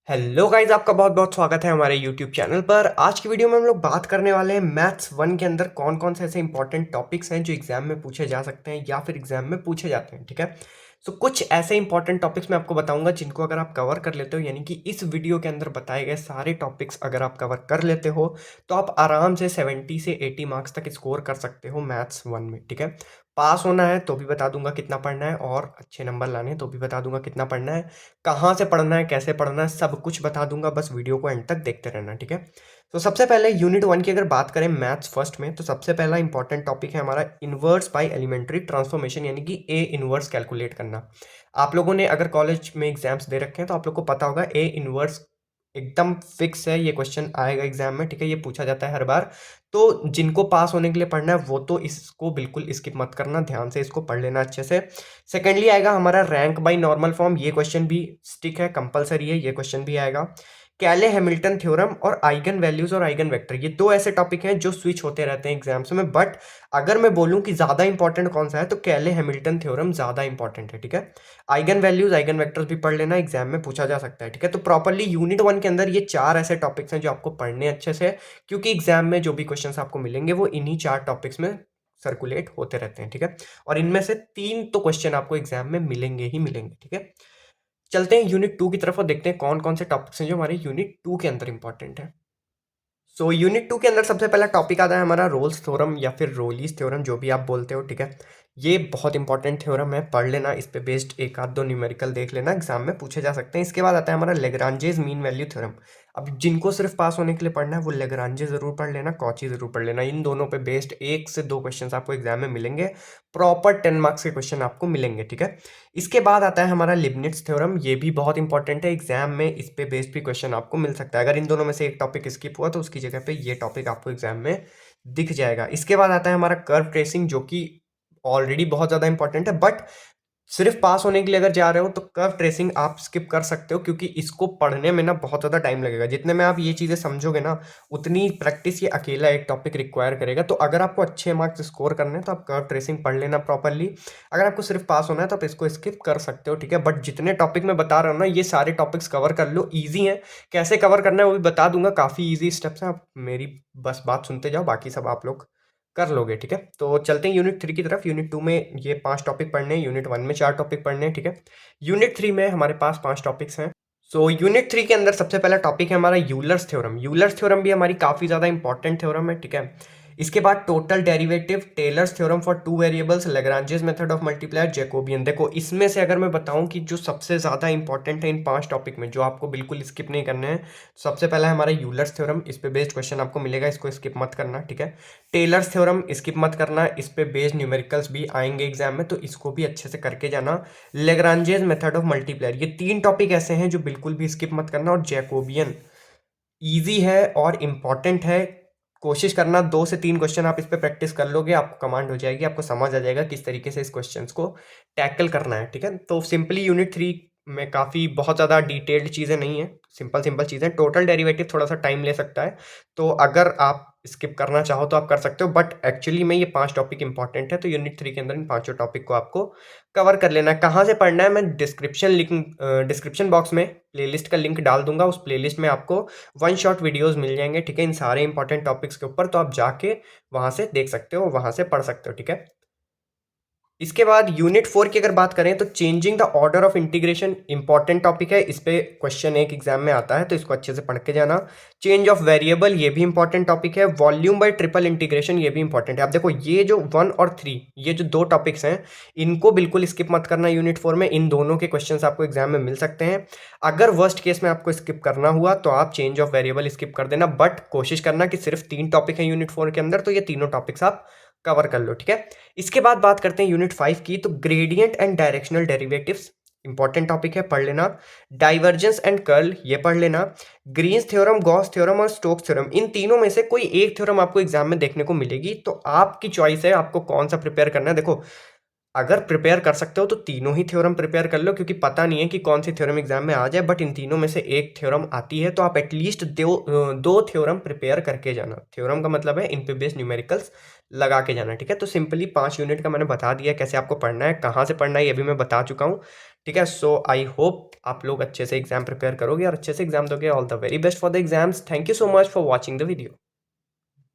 Hello guys, आपका बहुत बहुत स्वागत है हमारे यूट्यूब चैनल पर। आज की वीडियो में हम लोग बात करने वाले हैं मैथ्स वन के अंदर कौन कौन से ऐसे इंपॉर्टेंट टॉपिक्स हैं जो एग्जाम में पूछे जा सकते हैं या फिर एग्जाम में पूछे जाते हैं। ठीक है, सो कुछ ऐसे इंपॉर्टेंट टॉपिक्स मैं आपको बताऊंगा जिनको अगर आप कवर कर लेते हो, यानी कि इस वीडियो के अंदर बताए गए सारे टॉपिक्स अगर आप कवर कर लेते हो तो आप आराम से 70 से 80 मार्क्स तक स्कोर कर सकते हो मैथ्स वन में। ठीक है, पास होना है तो भी बता दूंगा कितना पढ़ना है, और अच्छे नंबर लाने हैं तो भी बता दूंगा कितना पढ़ना है, कहाँ से पढ़ना है, कैसे पढ़ना है, सब कुछ बता दूंगा। बस वीडियो को एंड तक देखते रहना। ठीक है, तो सबसे पहले यूनिट वन की अगर बात करें मैथ्स फर्स्ट में, तो सबसे पहला इंपॉर्टेंट टॉपिक है हमारा इनवर्स बाय एलिमेंट्री ट्रांसफॉर्मेशन, यानी कि ए इनवर्स कैलकुलेट करना। आप लोगों ने अगर कॉलेज में एग्जाम्स दे रखे हैं तो आप लोग को पता होगा ए इनवर्स एकदम फिक्स है, ये क्वेश्चन आएगा एग्जाम में। ठीक है, ये पूछा जाता है हर बार। तो जिनको पास होने के लिए पढ़ना है वो तो इसको बिल्कुल स्किप मत करना, ध्यान से इसको पढ़ लेना अच्छे से। सेकेंडली आएगा हमारा रैंक बाय नॉर्मल फॉर्म, ये क्वेश्चन भी स्टिक है, कंपलसरी है, ये क्वेश्चन भी आएगा। कैले हैमिल्टन थ्योरम और आइगन वैल्यूज और आइगन वेक्टर, ये दो ऐसे टॉपिक हैं जो स्विच होते रहते हैं एग्जाम्स में। बट अगर मैं बोलूं कि ज्यादा इंपॉर्टेंट कौन सा है तो कैले हैमिल्टन थ्योरम ज्यादा इंपॉर्टेंट है। ठीक है, आइगन वैल्यूज आइगन वेक्टर्स भी पढ़ लेना, एग्जाम में पूछा जा सकता है। ठीक है, तो प्रॉपरली यूनिट वन के अंदर ये चार ऐसे टॉपिक्स हैं जो आपको पढ़ने अच्छे से, क्योंकि एग्जाम में जो भी क्वेश्चंस आपको मिलेंगे वो इन्हीं चार टॉपिक्स में सर्कुलेट होते रहते हैं। ठीक है, और इनमें से तीन तो क्वेश्चन आपको एग्जाम में मिलेंगे ही मिलेंगे। ठीक है, चलते हैं यूनिट टू की तरफ और देखते हैं कौन कौन से टॉपिक्स हैं जो हमारे यूनिट टू के अंदर इंपॉर्टेंट है। सो यूनिट टू के अंदर सबसे पहला टॉपिक आता है हमारा रोल्स थ्योरम या फिर रोलीज थ्योरम, जो भी आप बोलते हो। ठीक है, ये बहुत इंपॉर्टेंट थ्योरम है, पढ़ लेना, इस पे बेस्ड एक आध दो न्यूमेरिकल देख लेना, एग्जाम में पूछे जा सकते हैं। इसके बाद आता है हमारा लेग्रांजेज मीन वैल्यू थ्योरम। अब जिनको सिर्फ पास होने के लिए पढ़ना है वो लेग्रांजे जरूर पढ़ लेना, कॉची जरूर पढ़ लेना। इन दोनों पे बेस्ड एक से दो क्वेश्चन आपको एग्जाम में मिलेंगे, प्रॉपर 10 मार्क्स के क्वेश्चन आपको मिलेंगे। ठीक है, इसके बाद आता है हमारा लिबनिट्ज थ्योरम, ये भी बहुत इंपॉर्टेंट है, एग्जाम में इस पे बेस्ड भी क्वेश्चन आपको मिल सकता है। अगर इन दोनों में से एक टॉपिक स्किप हुआ तो उसकी जगह पे ये टॉपिक आपको एग्जाम में दिख जाएगा। इसके बाद आता है हमारा कर्व ट्रेसिंग, जो कि ऑलरेडी बहुत ज्यादा इंपॉर्टेंट है, बट सिर्फ पास होने के लिए अगर जा रहे हो तो कर्व ट्रेसिंग आप स्किप कर सकते हो, क्योंकि इसको पढ़ने में ना बहुत ज़्यादा टाइम लगेगा। जितने में आप ये चीज़ें समझोगे ना उतनी प्रैक्टिस ये अकेला एक टॉपिक रिक्वायर करेगा। तो अगर आपको अच्छे मार्क्स स्कोर करने हैं तो आप कर्व ट्रेसिंग पढ़ लेना प्रॉपरली। अगर आपको सिर्फ पास होना है तो आप इसको स्किप कर सकते हो। ठीक है, बट जितने टॉपिक मैं बता रहा हूँ ना ये सारे टॉपिक्स कवर कर लो, ईजी हैं। कैसे कवर करना है वो भी बता दूंगा, काफ़ी ईजी स्टेप्स हैं, आप मेरी बस बात सुनते जाओ, बाकी सब आप लोग कर लोगे। ठीक है, तो चलते हैं यूनिट थ्री की तरफ। यूनिट टू में ये 5 टॉपिक पढ़ने हैं, यूनिट वन में 4 टॉपिक पढ़ने हैं। ठीक है, यूनिट थ्री में हमारे पास 5 टॉपिक्स हैं। सो यूनिट थ्री के अंदर सबसे पहला टॉपिक है हमारा यूलर्स थ्योरम। यूलर्स थ्योरम भी हमारी काफ़ी ज़्यादा इंपॉर्टेंट थ्योरम है। ठीक है, इसके बाद total derivative, Taylor's theorem for two variables, Lagrange's method of multiplier, Jacobian. देखो इसमें से अगर मैं बताऊं कि जो सबसे ज़्यादा इंपॉर्टेंट है इन 5 टॉपिक में, जो आपको बिल्कुल स्किप नहीं करने हैं, सबसे पहला है हमारा यूलर्स थ्योरम, इस पे बेस्ड क्वेश्चन आपको मिलेगा, इसको स्किप मत करना। ठीक है, टेलर्स थ्योरम स्किप मत करना, इस पे बेस्ड न्यूमेरिकल्स भी आएंगे एग्जाम में, तो इसको भी अच्छे से करके जाना। लेग्रांजेस मेथड ऑफ मल्टीप्लायर, ये 3 टॉपिक ऐसे हैं जो बिल्कुल भी स्किप मत करना। और जैकोबियन ईजी है और इम्पॉर्टेंट है, कोशिश करना 2 से 3 क्वेश्चन आप इस पे प्रैक्टिस कर लोगे, आपको कमांड हो जाएगी, आपको समझ आ जाएगा किस तरीके से इस क्वेश्चंस को टैकल करना है। ठीक है, तो सिंपली यूनिट थ्री में काफ़ी बहुत ज़्यादा डिटेल्ड चीज़ें नहीं है, सिंपल सिंपल चीज़ें। टोटल डेरिवेटिव थोड़ा सा टाइम ले सकता है, तो अगर आप स्किप करना चाहो तो आप कर सकते हो, बट एक्चुअली में ये 5 टॉपिक इंपॉर्टेंट है, तो यूनिट थ्री के अंदर इन पांचों टॉपिक को आपको कवर कर लेना है। कहाँ से पढ़ना है मैं डिस्क्रिप्शन बॉक्स में प्लेलिस्ट का लिंक डाल दूंगा, उस प्लेलिस्ट में आपको वन शॉट वीडियोस मिल जाएंगे। ठीक है, इन सारे इंपॉर्टेंट टॉपिक्स के ऊपर, तो आप जाके वहां से देख सकते हो, वहां से पढ़ सकते हो। ठीक है, इसके बाद यूनिट फोर की अगर बात करें तो changing the order of integration important topic है, इस पे क्वेश्चन एक एग्जाम में आता है, तो इसको अच्छे से पढ़ के जाना। चेंज ऑफ वेरिएबल, ये भी इंपॉर्टेंट टॉपिक है। वॉल्यूम बाय ट्रिपल इंटीग्रेशन, ये भी इंपॉर्टेंट है। आप देखो ये जो वन और थ्री, ये जो दो टॉपिक्स हैं, इनको बिल्कुल स्किप मत करना यूनिट फोर में, इन दोनों के क्वेश्चन आपको एग्जाम में मिल सकते हैं। अगर वर्स्ट केस में आपको स्किप करना हुआ तो आप चेंज ऑफ वेरिएबल स्किप कर देना, बट कोशिश करना कि सिर्फ 3 टॉपिक है यूनिट फोर के अंदर, तो ये तीनों टॉपिक्स आप कवर कर लो। ठीक है, इसके बाद बात करते हैं यूनिट 5 की, तो gradient and directional derivatives important topic है, पढ़ लेना। डाइवर्जेंस एंड कर्ल, ये पढ़ लेना। ग्रीन्स थ्योरम, गॉस थ्योरम और स्टोक्स थ्योरम, इन तीनों में से कोई एक थ्योरम आपको एग्जाम में देखने को मिलेगी, तो आपकी चॉइस है आपको कौन सा प्रिपेयर करना है। देखो अगर प्रिपेयर कर सकते हो तो तीनों ही थ्योरम प्रिपेयर कर लो, क्योंकि पता नहीं है कि कौन सी थ्योरम एग्जाम में आ जाए, बट इन तीनों में से एक थ्योरम आती है, तो आप एटलीस्ट दो थ्योरम प्रिपेयर करके जाना। थ्योरम का मतलब है इन पे बेस्ड न्यूमेरिकल्स लगा के जाना। ठीक है, तो सिंपली 5 यूनिट का मैंने बता दिया कैसे आपको पढ़ना है, कहाँ से पढ़ना है ये भी मैं बता चुका हूँ। ठीक है। सो आई होप आप लोग अच्छे से एग्जाम प्रिपेयर करोगे और अच्छे से एग्जाम दोगे। All the very best for the exams. Thank you so much for watching the video.